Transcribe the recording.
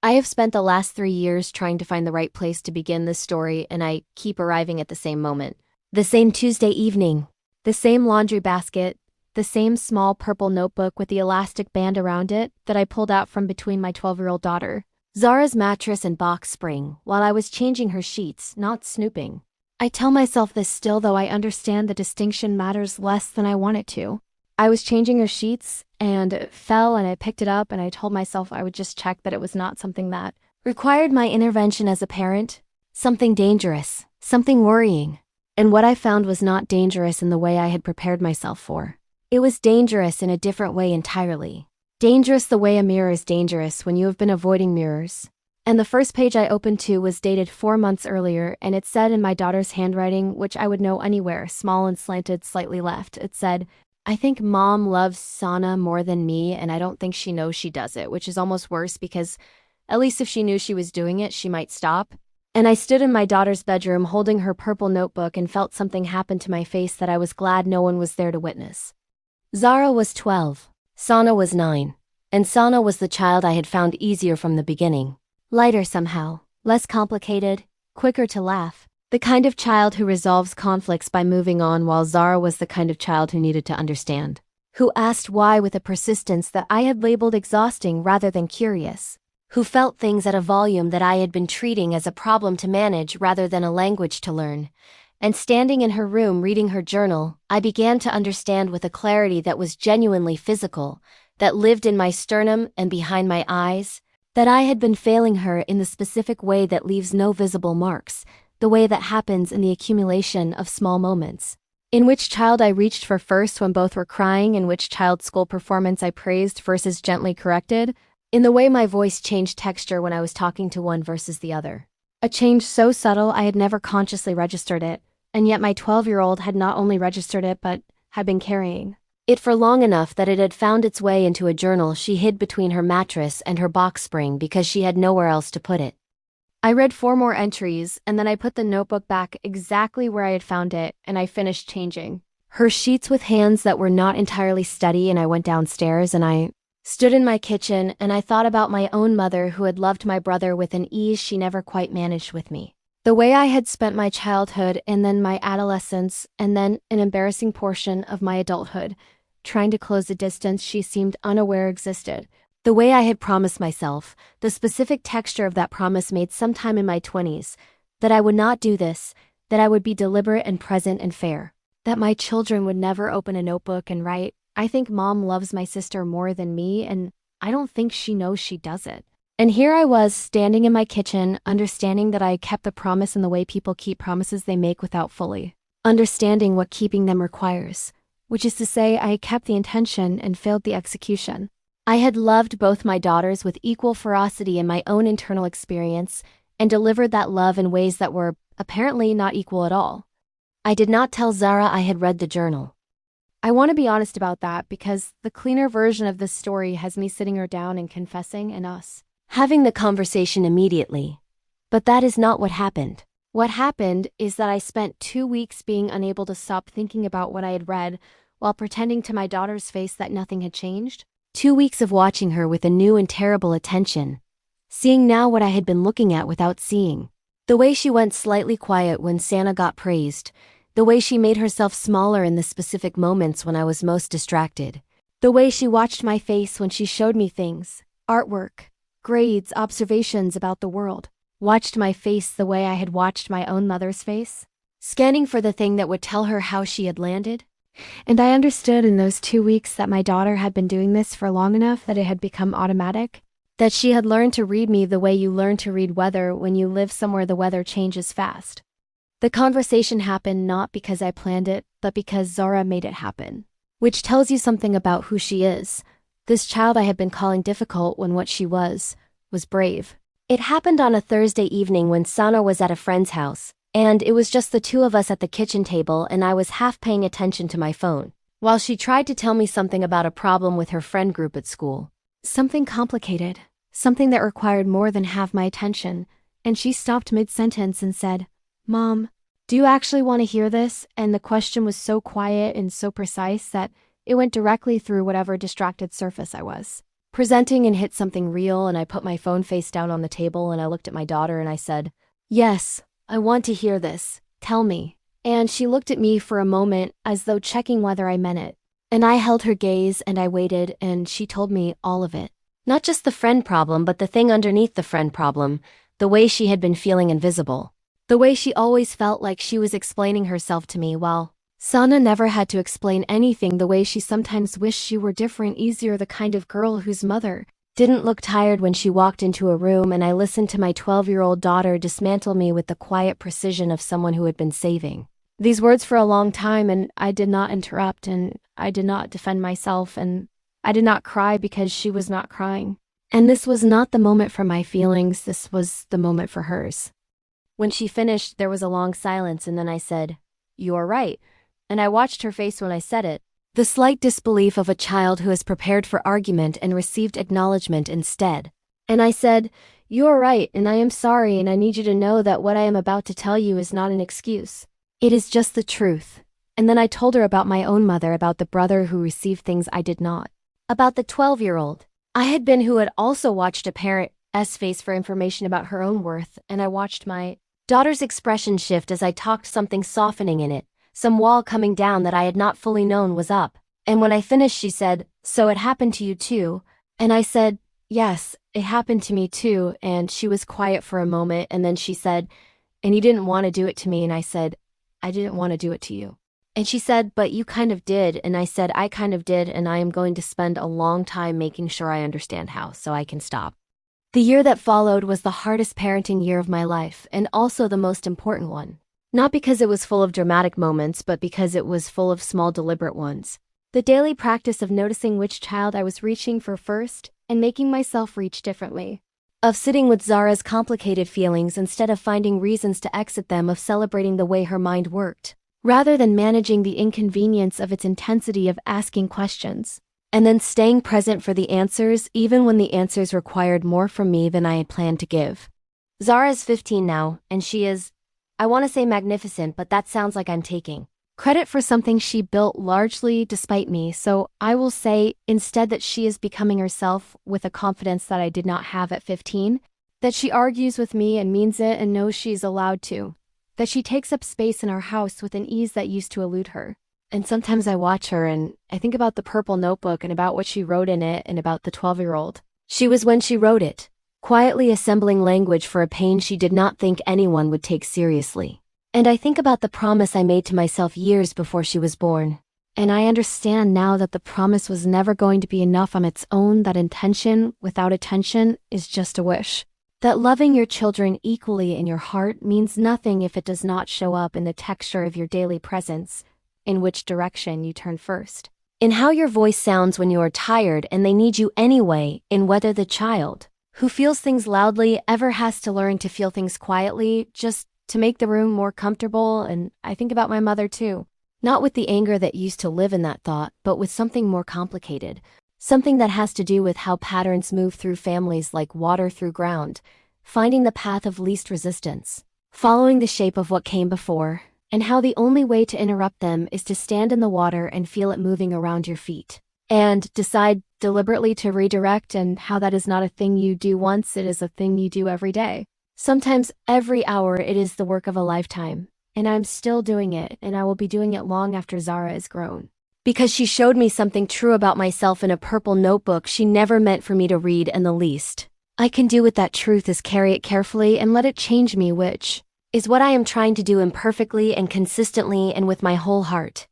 I have spent the last 3 years trying to find the right place to begin this story, and I keep arriving at the same moment. The same Tuesday evening, the same laundry basket, the same small purple notebook with the elastic band around it that I pulled out from between my 12-year-old daughter, Zara's mattress and box spring, while I was changing her sheets, not snooping. I tell myself this still, though I understand the distinction matters less than I want it to. I was changing her sheets, and it fell, and I picked it up, and I told myself I would just check that it was not something that required my intervention as a parent, something dangerous, something worrying. And what I found was not dangerous in the way I had prepared myself for. It was dangerous in a different way entirely. Dangerous the way a mirror is dangerous when you have been avoiding mirrors. And the first page I opened to was dated 4 months earlier, and it said in my daughter's handwriting, which I would know anywhere, small and slanted slightly left, it said, "I think Mom loves Sana more than me, and I don't think she knows she does it," which is almost worse because at least if she knew she was doing it, she might stop. And I stood in my daughter's bedroom holding her purple notebook and felt something happen to my face that I was glad no one was there to witness. Zara was 12. Sana was 9. And Sana was the child I had found easier from the beginning. Lighter somehow, less complicated, quicker to laugh. The kind of child who resolves conflicts by moving on, while Zara was the kind of child who needed to understand. Who asked why with a persistence that I had labeled exhausting rather than curious. Who felt things at a volume that I had been treating as a problem to manage rather than a language to learn. And standing in her room reading her journal, I began to understand with a clarity that was genuinely physical, that lived in my sternum and behind my eyes, that I had been failing her in the specific way that leaves no visible marks, the way that happens in the accumulation of small moments. In which child I reached for first when both were crying, in which child's school performance I praised versus gently corrected, in the way my voice changed texture when I was talking to one versus the other. A change so subtle I had never consciously registered it, and yet my 12-year-old had not only registered it but had been carrying it for long enough that it had found its way into a journal she hid between her mattress and her box spring because she had nowhere else to put it. I read 4 more entries, and then I put the notebook back exactly where I had found it, and I finished changing her sheets with hands that were not entirely steady, and I went downstairs, and I stood in my kitchen, and I thought about my own mother who had loved my brother with an ease she never quite managed with me. The way I had spent my childhood, and then my adolescence, and then an embarrassing portion of my adulthood, trying to close the distance she seemed unaware existed. The way I had promised myself, the specific texture of that promise made sometime in my 20s, that I would not do this, that I would be deliberate and present and fair, that my children would never open a notebook and write, "I think Mom loves my sister more than me, and I don't think she knows she does it." And here I was, standing in my kitchen, understanding that I had kept the promise in the way people keep promises they make without fully understanding what keeping them requires, which is to say I had kept the intention and failed the execution. I had loved both my daughters with equal ferocity in my own internal experience and delivered that love in ways that were apparently not equal at all. I did not tell Zara I had read the journal. I want to be honest about that because the cleaner version of this story has me sitting her down and confessing, and us having the conversation immediately. But that is not what happened. What happened is that I spent 2 weeks being unable to stop thinking about what I had read while pretending to my daughter's face that nothing had changed. 2 weeks of watching her with a new and terrible attention, seeing now what I had been looking at without seeing. The way she went slightly quiet when Santa got praised, the way she made herself smaller in the specific moments when I was most distracted, the way she watched my face when she showed me things, artwork, grades, observations about the world, watched my face the way I had watched my own mother's face, scanning for the thing that would tell her how she had landed. And I understood in those 2 weeks that my daughter had been doing this for long enough that it had become automatic, that she had learned to read me the way you learn to read weather when you live somewhere the weather changes fast. The conversation happened not because I planned it, but because Zara made it happen. Which tells you something about who she is. This child I had been calling difficult when what she was brave. It happened on a Thursday evening when Sana was at a friend's house, and it was just the 2 of us at the kitchen table, and I was half paying attention to my phone, while she tried to tell me something about a problem with her friend group at school. Something complicated, something that required more than half my attention, and she stopped mid-sentence and said, "Mom, do you actually want to hear this?" And the question was so quiet and so precise that it went directly through whatever distracted surface I was. presenting and hit something real, and I put my phone face down on the table and I looked at my daughter and I said, "Yes, I want to hear this. Tell me." And she looked at me for a moment as though checking whether I meant it. And I held her gaze and I waited, and she told me all of it. Not just the friend problem, but the thing underneath the friend problem, the way she had been feeling invisible. The way she always felt like she was explaining herself to me while Sana never had to explain anything, the way she sometimes wished she were different, easier, the kind of girl whose mother didn't look tired when she walked into a room, and I listened to my 12-year-old daughter dismantle me with the quiet precision of someone who had been saving these words for a long time, and I did not interrupt, and I did not defend myself, and I did not cry because she was not crying. And this was not the moment for my feelings, this was the moment for hers. When she finished, there was a long silence, and then I said, "You're right." And I watched her face when I said it. The slight disbelief of a child who has prepared for argument and received acknowledgement instead. And I said, "You're right, and I am sorry, and I need you to know that what I am about to tell you is not an excuse. It is just the truth." And then I told her about my own mother, about the brother who received things I did not. About the 12-year-old I had been, who had also watched a parent's face for information about her own worth, and I watched my daughter's expression shift as I talked, something softening in it, some wall coming down that I had not fully known was up. And when I finished, she said, "So it happened to you too?" And I said, "Yes, it happened to me too." And she was quiet for a moment, and then she said, "And you didn't want to do it to me." And I said, "I didn't want to do it to you." And she said, "But you kind of did." And I said, "I kind of did, and I am going to spend a long time making sure I understand how, so I can stop." The year that followed was the hardest parenting year of my life, and also the most important one. Not because it was full of dramatic moments, but because it was full of small, deliberate ones. The daily practice of noticing which child I was reaching for first, and making myself reach differently. Of sitting with Zara's complicated feelings instead of finding reasons to exit them, of celebrating the way her mind worked, rather than managing the inconvenience of its intensity, of asking questions, and then staying present for the answers, even when the answers required more from me than I had planned to give. Zara is 15 now, and she is, I want to say magnificent, but that sounds like I'm taking credit for something she built largely despite me, so I will say instead that she is becoming herself with a confidence that I did not have at 15, that she argues with me and means it and knows she's allowed to, that she takes up space in our house with an ease that used to elude her. And sometimes I watch her and I think about the purple notebook and about what she wrote in it and about the 12-year-old she was when she wrote it, quietly assembling language for a pain she did not think anyone would take seriously. And I think about the promise I made to myself years before she was born. And I understand now that the promise was never going to be enough on its own, that intention without attention is just a wish. That loving your children equally in your heart means nothing if it does not show up in the texture of your daily presence, in which direction you turn first, in how your voice sounds when you are tired and they need you anyway, in whether the child who feels things loudly ever has to learn to feel things quietly, just to make the room more comfortable. And I think about my mother too, not with the anger that used to live in that thought, but with something more complicated, something that has to do with how patterns move through families like water through ground, finding the path of least resistance, following the shape of what came before, and how the only way to interrupt them is to stand in the water and feel it moving around your feet, and decide deliberately to redirect, and how that is not a thing you do once, it is a thing you do every day. Sometimes every hour. It is the work of a lifetime, and I'm still doing it, and I will be doing it long after Zara is grown. Because she showed me something true about myself in a purple notebook she never meant for me to read in the least. I can do with that truth is carry it carefully and let it change me, which is what I am trying to do imperfectly and consistently and with my whole heart.